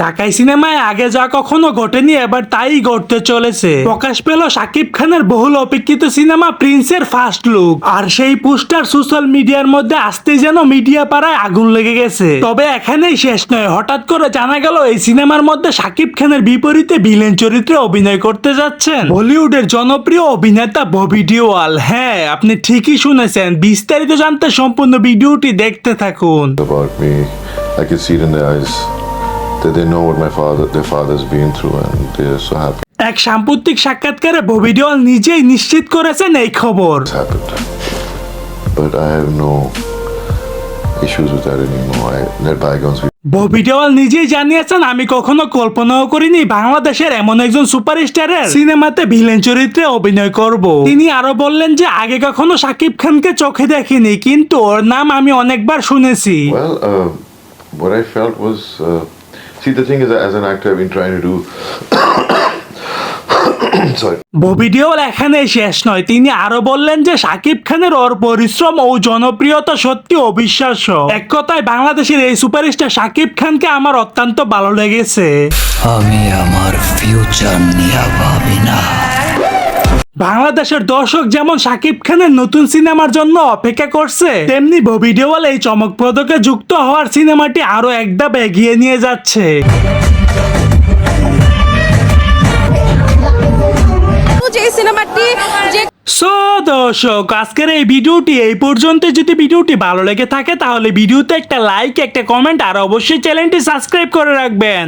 ঢাকাই সিনেমায় আগে যা কখনো ঘটেনি এবার তাই ঘটতে চলেছে। প্রকাশ পেল শাকিব খানের বহুল অপেক্ষিত সিনেমা প্রিন্সের ফার্স্ট লুক। আর সেই পোস্টার সোশ্যাল মিডিয়ার মধ্যে আসতেই যেন মিডিয়া পাড়ায় আগুন লেগে গেছে। তবে এখানেই শেষ নয়, হঠাৎ করে জানা গেল এই সিনেমার মধ্যে শাকিব খানের বিপরীতে ভিলেন চরিত্রে অভিনয় করতে যাচ্ছেন বলিউডের জনপ্রিয় অভিনেতা ববি দেওয়াল। হ্যাঁ, আপনি ঠিকই শুনেছেন। বিস্তারিত জানতে সম্পূর্ণ ভিডিওটি দেখতে থাকুন। About me, I can see it in their eyes that they know what their father's been through, and they're so happy এক সাম্প্রতিক সাক্ষাৎকারে ববি দেওয়াল নিজেই নিশ্চিত করেছেন এই খবর। it's happened. But I have no issues with that anymore. I let bygones be. Bobby দেওয়াল নিজেই জানিয়েছেন, আমি কখনো কল্পনাও করিনি বাংলাদেশের এমন একজন সুপারস্টারের সিনেমাতে ভিলেন চরিত্রে অভিনয় করব। তিনি আরো বললেন যে আগে কখনো শাকিব খানকে চোখে দেখিনি, কিন্তু ওর নাম আমি অনেকবার শুনেছি। Well, what I felt was, see, the thing is, as an actor, I've been trying to do. Sorry. Bobby দেওয়াল এখানে শেষ নয়, তিনি আরো বললেন যে শাকিব খানের ওর পরিশ্রম ও জনপ্রিয়তা সত্যি অবিশ্বাস্য। এক কথায় বাংলাদেশের এই সুপারস্টার শাকিব খানকে আমার অত্যন্ত ভালো লেগেছে। আমি আমার ফিউচার নিয়ে ভাবি না। বাংলাদেশের দর্শক যেমন শাকিব খানের নতুন সিনেমার জন্য অপেক্ষা করছে, তেমনি ববি দেওয়াল এই চমকপ্রদকে যুক্ত হওয়ার সিনেমাটি আরো এক ধাপ এগিয়ে নিয়ে যাচ্ছে। সো দর্শক, আজকের এই ভিডিওটি এই পর্যন্ত। যদি ভিডিওটি ভালো লেগে থাকে তাহলে ভিডিওতে একটা লাইক, একটা কমেন্ট আর অবশ্যই চ্যানেলটি সাবস্ক্রাইব করে রাখবেন।